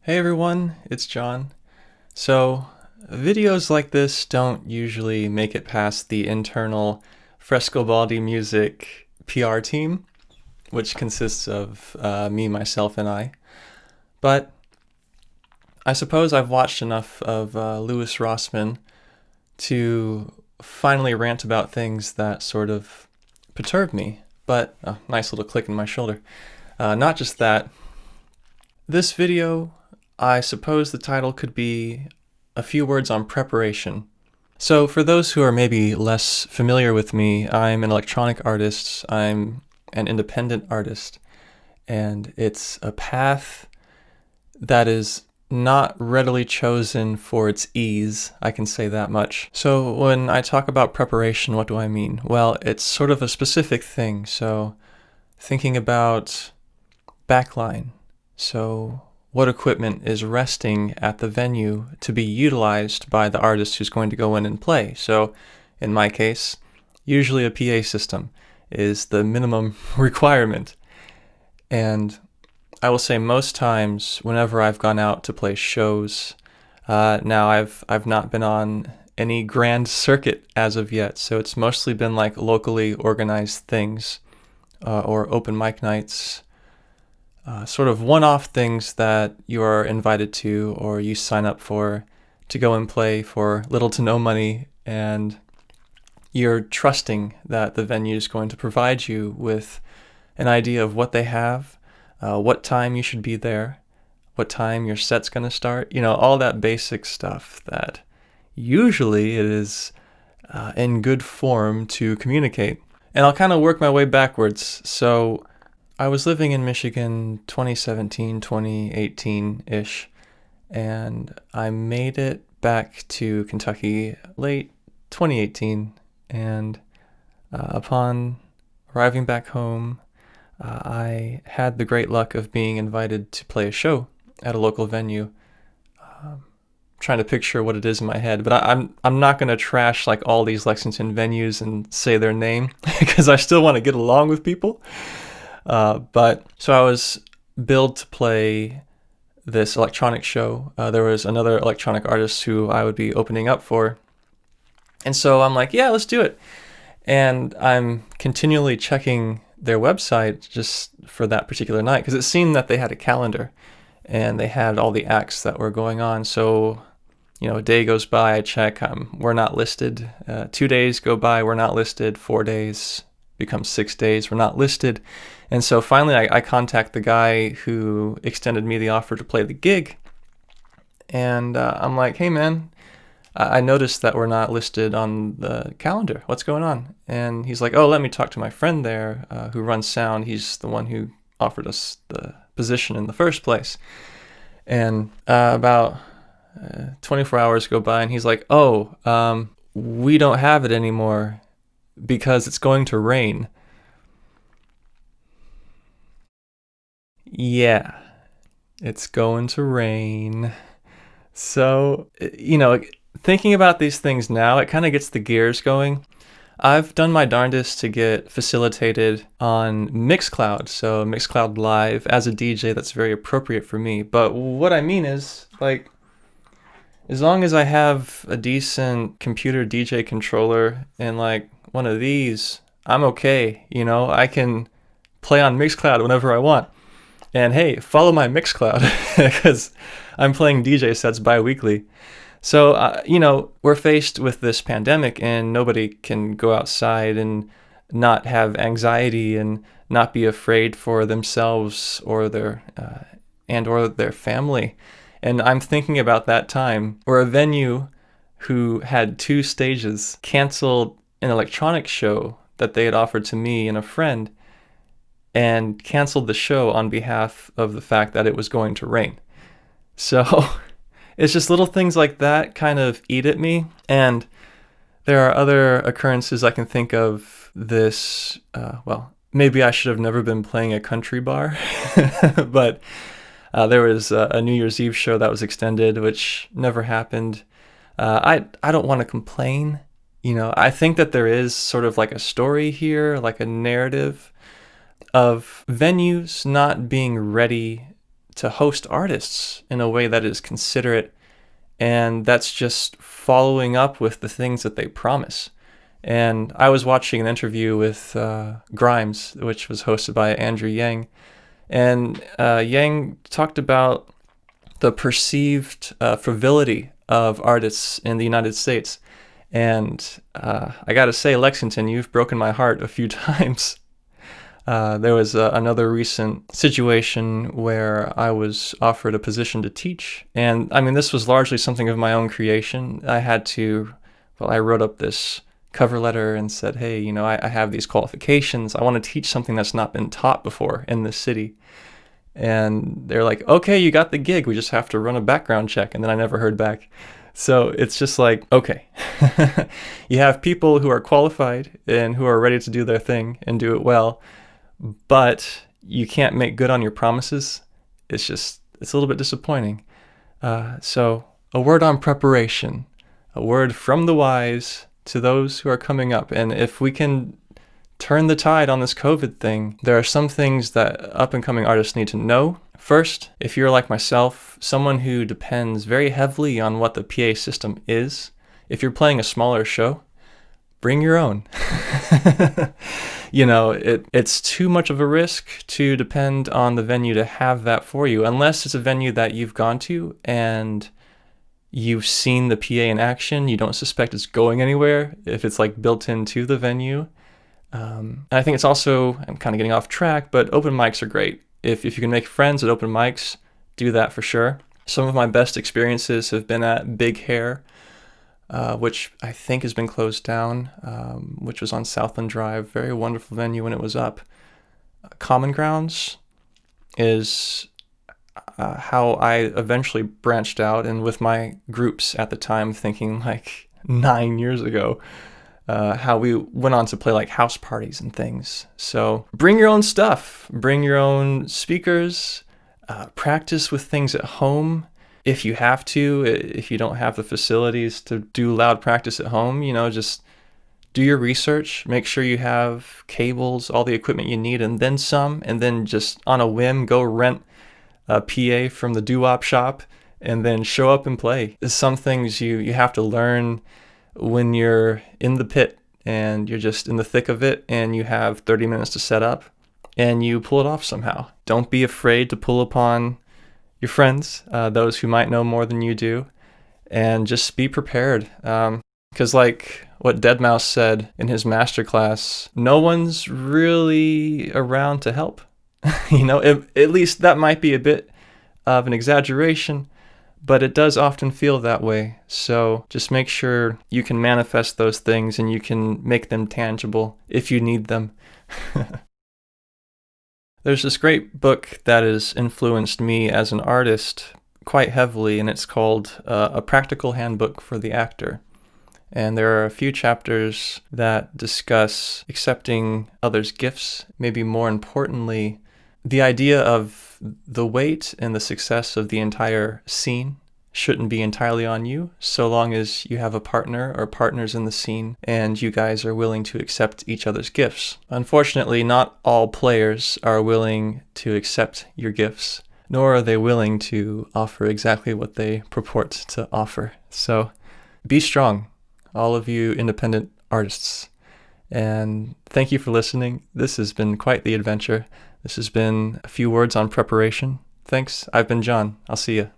Hey everyone, it's John. So, videos like this don't usually make it past the internal Frescobaldi music PR team, which consists of me, myself, and I. But I suppose I've watched enough of Louis Rossman to finally rant about things that sort of perturb me. But, nice little click in my shoulder. Not just that, this video, I suppose the title could be a few words on preparation. So for those who are maybe less familiar with me, I'm an electronic artist, I'm an independent artist, and it's a path that is not readily chosen for its ease, I can say that much. So when I talk about preparation, what do I mean? Well, it's sort of a specific thing, so thinking about backline. So what equipment is resting at the venue to be utilized by the artist who's going to go in and play? So in my case, usually a PA system is the minimum requirement. And I will say most times whenever I've gone out to play shows, now I've not been on any grand circuit as of yet, so it's mostly been like locally organized things or open mic nights. Sort of one-off things that you are invited to or you sign up for to go and play for little to no money, and you're trusting that the venue is going to provide you with an idea of what they have, what time you should be there, what time your set's going to start, all that basic stuff that usually it is in good form to communicate. And I'll kind of work my way backwards. So I was living in Michigan 2017, 2018-ish, and I made it back to Kentucky late 2018, and upon arriving back home, I had the great luck of being invited to play a show at a local venue. Trying to picture what it is in my head, but I'm not going to trash like all these Lexington venues and say their name because I still want to get along with people. But so I was billed to play this electronic show. There was another electronic artist who I would be opening up for. And so I'm like, yeah, let's do it. And I'm continually checking their website just for that particular night because it seemed that they had a calendar and they had all the acts that were going on. So, a day goes by, I check, we're not listed. 2 days go by, we're not listed. 4 days becomes 6 days, we're not listed. And so finally I contact the guy who extended me the offer to play the gig. And I'm like, hey man, I noticed that we're not listed on the calendar. What's going on? And he's like, oh, let me talk to my friend there who runs sound. He's the one who offered us the position in the first place. And about 24 hours go by and he's like, oh, we don't have it anymore because it's going to rain. Yeah, it's going to rain. So, thinking about these things now, it kind of gets the gears going. I've done my darndest to get facilitated on Mixcloud, so Mixcloud Live as a DJ, that's very appropriate for me. But what I mean is, like, as long as I have a decent computer DJ controller and like one of these, I'm okay. I can play on Mixcloud whenever I want. And hey, follow my Mixcloud because I'm playing DJ sets bi-weekly. So, we're faced with this pandemic and nobody can go outside and not have anxiety and not be afraid for themselves or their family. And I'm thinking about that time where a venue who had 2 stages canceled an electronic show that they had offered to me and a friend and canceled the show on behalf of the fact that it was going to rain. So it's just little things like that kind of eat at me. And there are other occurrences I can think of this, maybe I should have never been playing a country bar, but there was a New Year's Eve show that was extended, which never happened. I don't want to complain. I think that there is sort of like a story here, like a narrative of venues not being ready to host artists in a way that is considerate, and that's just following up with the things that they promise. And I was watching an interview with Grimes, which was hosted by Andrew Yang, and Yang talked about the perceived frivolity of artists in the United States. And I gotta say, Lexington, you've broken my heart a few times. There was another recent situation where I was offered a position to teach. And I mean, this was largely something of my own creation. I wrote up this cover letter and said, hey, I have these qualifications. I want to teach something that's not been taught before in this city. And they're like, okay, you got the gig. We just have to run a background check. And then I never heard back. So it's just like, okay, you have people who are qualified and who are ready to do their thing and do it well, but you can't make good on your promises. It's a little bit disappointing. So a word on preparation, a word from the wise to those who are coming up. And if we can turn the tide on this COVID thing, there are some things that up-and-coming artists need to know. First, if you're like myself, someone who depends very heavily on what the PA system is, if you're playing a smaller show, bring your own. It's too much of a risk to depend on the venue to have that for you, unless it's a venue that you've gone to and you've seen the PA in action, you don't suspect it's going anywhere, if it's like built into the venue. And I think it's also, I'm kind of getting off track, but open mics are great. If you can make friends at open mics, do that for sure. Some of my best experiences have been at Big Hair, which I think has been closed down, which was on Southland Drive. Very wonderful venue when it was up. Common Grounds is how I eventually branched out, and with my groups at the time, thinking like 9 years ago, how we went on to play like house parties and things. So bring your own stuff, bring your own speakers, practice with things at home if you have to. If you don't have the facilities to do loud practice at home, just do your research, make sure you have cables, all the equipment you need, and then some, and then just on a whim, go rent a PA from the doo-wop shop and then show up and play. Some things you have to learn when you're in the pit and you're just in the thick of it and you have 30 minutes to set up and you pull it off somehow. Don't be afraid to pull upon your friends, those who might know more than you do, and just be prepared. Because like what Deadmau5 said in his masterclass, no one's really around to help. At least that might be a bit of an exaggeration, but it does often feel that way. So just make sure you can manifest those things and you can make them tangible if you need them. There's this great book that has influenced me as an artist quite heavily, and it's called A Practical Handbook for the Actor. And there are a few chapters that discuss accepting others' gifts, maybe more importantly, the idea of the weight and the success of the entire scene shouldn't be entirely on you, so long as you have a partner or partners in the scene and you guys are willing to accept each other's gifts. Unfortunately, not all players are willing to accept your gifts, nor are they willing to offer exactly what they purport to offer. So be strong, all of you independent artists. And thank you for listening. This has been quite the adventure. This has been a few words on preparation. Thanks. I've been John. I'll see you.